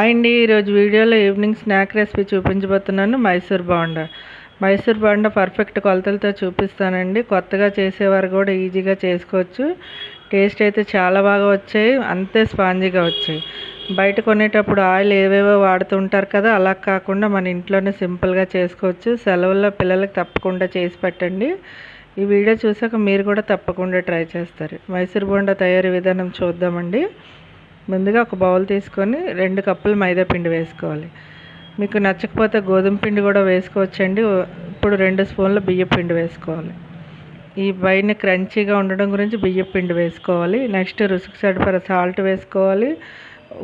Hi అండి. ఈరోజు వీడియోలో ఈవినింగ్ స్నాక్ రెసిపీ చూపించబోతున్నాను. మైసూర్ బాండా పర్ఫెక్ట్ కొలతలతో చూపిస్తానండి. కొత్తగా చేసేవారు కూడా ఈజీగా చేసుకోవచ్చు. టేస్ట్ అయితే చాలా బాగా వచ్చాయి, అంతే స్పాంజీగా వచ్చాయి. బయట కొనేటప్పుడు ఆయిల్ ఏవేవో వాడుతుంటారు కదా, అలా కాకుండా మన ఇంట్లోనే సింపుల్గా చేసుకోవచ్చు. సెలవుల్లో పిల్లలకు తప్పకుండా చేసి పెట్టండి. ఈ వీడియో చూసాక మీరు కూడా తప్పకుండా ట్రై చేస్తారు. మైసూర్ బోండా తయారీ విధానం చూద్దామండి. ముందుగా ఒక బౌల్ తీసుకొని 2 కప్పులు మైదా పిండి వేసుకోవాలి. మీకు నచ్చకపోతే గోధుమ పిండి కూడా వేసుకోవచ్చండి. ఇప్పుడు 2 స్పూన్ల బియ్యం పిండి వేసుకోవాలి. ఈ పైన క్రంచీగా ఉండడం గురించి బియ్యం పిండి వేసుకోవాలి. నెక్స్ట్ రుచికి సరిపడా సాల్ట్ వేసుకోవాలి.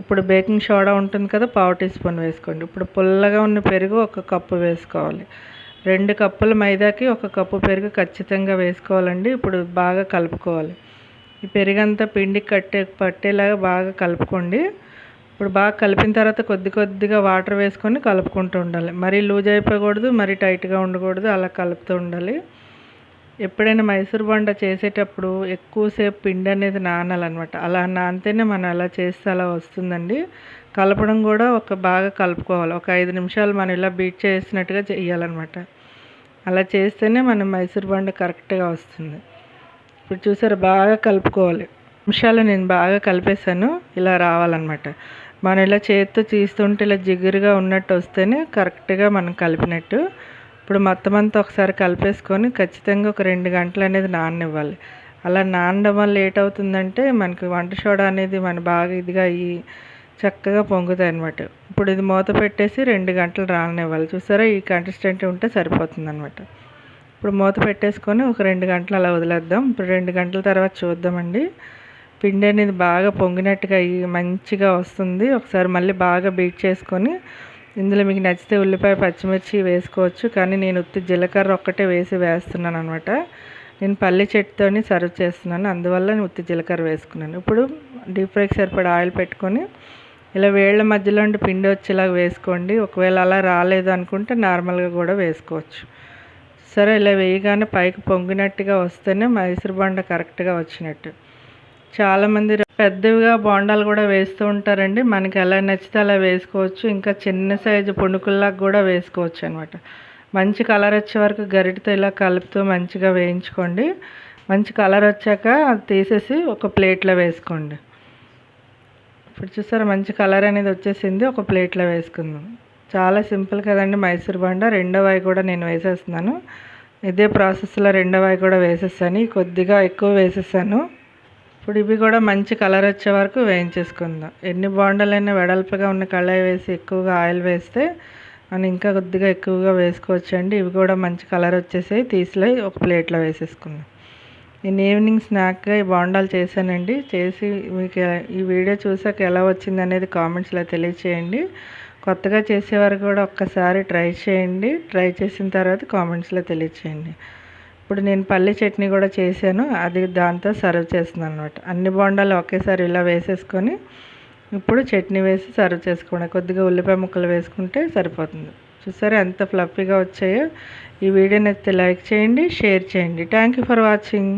ఇప్పుడు బేకింగ్ సోడా ఉంటుంది కదా, 1/2 టీ స్పూన్ వేసుకోండి. ఇప్పుడు పుల్లగా ఉన్న పెరుగు 1 కప్పు వేసుకోవాలి. 2 కప్పుల మైదాకి 1 కప్పు పెరుగు ఖచ్చితంగా వేసుకోవాలండి. ఇప్పుడు బాగా కలుపుకోవాలి. ఈ పెరుగంతా పిండికి పట్టేలాగా బాగా కలుపుకోండి. ఇప్పుడు బాగా కలిపిన తర్వాత కొద్దిగా వాటర్ వేసుకొని కలుపుకుంటూ ఉండాలి. మరీ లూజ్ అయిపోకూడదు, మరీ టైట్గా ఉండకూడదు, అలా కలుపుతూ ఉండాలి. ఎప్పుడైనా మైసూర్ బోండా చేసేటప్పుడు ఎక్కువసేపు పిండి అనేది నానాలన్నమాట. అలా నానితేనే మనం ఎలా చేస్తే అలా వస్తుందండి. కలపడం కూడా బాగా కలుపుకోవాలి. ఒక 5 నిమిషాలు మనం ఇలా బీట్ చేసినట్టుగా చేయాలన్నమాట. అలా చేస్తేనే మన మైసూర్ బోండా కరెక్ట్గా వస్తుంది. ఇప్పుడు చూసారు, బాగా కలుపుకోవాలి. నిమిషాలు నేను బాగా కలిపేసాను. ఇలా రావాలన్నమాట. మనం ఇలా చేతితో తీస్తుంటే ఇలా జిగురుగా ఉన్నట్టు వస్తేనే కరెక్ట్గా మనం కలిపినట్టు. ఇప్పుడు మొత్తం అంతా ఒకసారి కలిపేసుకొని ఖచ్చితంగా ఒక 2 గంటలు అనేది నాననివ్వాలి. అలా నానడం వల్ల ఏటవుతుందంటే మనకి వంట సోడా అనేది బాగా ఇదిగా అయ్యి చక్కగా పొంగుతాయి అన్నమాట. ఇప్పుడు ఇది మూత పెట్టేసి 2 గంటలు రానివ్వాలి. చూసారా, ఈ కన్సిస్టెంట్ ఉంటే సరిపోతుంది అన్నమాట. ఇప్పుడు మూత పెట్టేసుకొని ఒక 2 గంటలు అలా వదిలేద్దాం. ఇప్పుడు 2 గంటల తర్వాత చూద్దామండి. పిండి అనేది బాగా పొంగినట్టుగా అయ్యి మంచిగా వస్తుంది. ఒకసారి మళ్ళీ బాగా బీట్ చేసుకొని ఇందులో మీకు నచ్చితే ఉల్లిపాయ, పచ్చిమిర్చి వేసుకోవచ్చు. కానీ నేను ఉత్తి జీలకర్ర ఒక్కటే వేస్తున్నాను అనమాట. నేను పల్లి చెట్టుతోని సర్వ్ చేస్తున్నాను, అందువల్ల నేను ఉత్తి జీలకర్ర వేసుకున్నాను. ఇప్పుడు డీప్ ఫ్రైకి సరిపడా ఆయిల్ పెట్టుకొని ఇలా వేళ్ళ మధ్యలో పిండి వచ్చేలాగా వేసుకోండి. ఒకవేళ అలా రాలేదు అనుకుంటే నార్మల్గా కూడా వేసుకోవచ్చు. సరే, ఇలా వేయగానే పైకి పొంగినట్టుగా వస్తేనే మైసూర్ బోండా కరెక్ట్గా వచ్చినట్టు. చాలామంది పెద్దవిగా బోండాలు కూడా వేస్తూ ఉంటారండి. మనకి ఎలా నచ్చితే అలా వేసుకోవచ్చు. ఇంకా చిన్న సైజు పుణుకుల్లాగా కూడా వేసుకోవచ్చు అనమాట. మంచి కలర్ వచ్చే వరకు గరిటతో ఇలా కలుపుతూ మంచిగా వేయించుకోండి. మంచి కలర్ వచ్చాక అది తీసేసి ఒక ప్లేట్లో వేసుకోండి. ఇప్పుడు చూసారా, మంచి కలర్ అనేది వచ్చేసింది. ఒక ప్లేట్లో వేసుకుందాం. చాలా సింపుల్ కదండి మైసూర్ బోండా. రెండో వాయి కూడా నేను వేసేస్తున్నాను. ఇదే ప్రాసెస్లో రెండో వాయి కూడా వేసేసాను. కొద్దిగా ఎక్కువ వేసేసాను. ఇప్పుడు ఇవి కూడా మంచి కలర్ వచ్చే వరకు వేయించేసుకుందాం. ఎన్ని బోండాలైనా వెడల్పుగా ఉన్న కళాయి వేసి ఎక్కువగా ఆయిల్ వేస్తే మనం ఇంకా కొద్దిగా ఎక్కువగా వేసుకోవచ్చండి. ఇవి కూడా మంచి కలర్ వచ్చేసాయి. తీసిలో ఒక ప్లేట్లో వేసేసుకుందాం. నేను ఈవినింగ్ స్నాక్గా ఈ బోండాలు చేశానండి. చేసి మీకు ఈ వీడియో చూసాక ఎలా వచ్చింది అనేది కామెంట్స్లో తెలియచేయండి. కొత్తగా చేసేవారు కూడా ఒక్కసారి ట్రై చేయండి. ట్రై చేసిన తర్వాత కామెంట్స్లో తెలియచేయండి. ఇప్పుడు నేను పల్లి చట్నీ కూడా చేశాను, అది దాంతో సర్వ్ చేస్తున్నాను అనమాట. అన్ని బోండాలు ఒకేసారి ఇలా వేసేసుకొని ఇప్పుడు చట్నీ వేసి సర్వ్ చేసుకోండి. కొద్దిగా ఉల్లిపాయ ముక్కలు వేసుకుంటే సరిపోతుంది. చూసారా ఎంత ఫ్లఫీగా వచ్చాయో. ఈ వీడియో నచ్చితే లైక్ చేయండి, షేర్ చేయండి. Thank you for watching.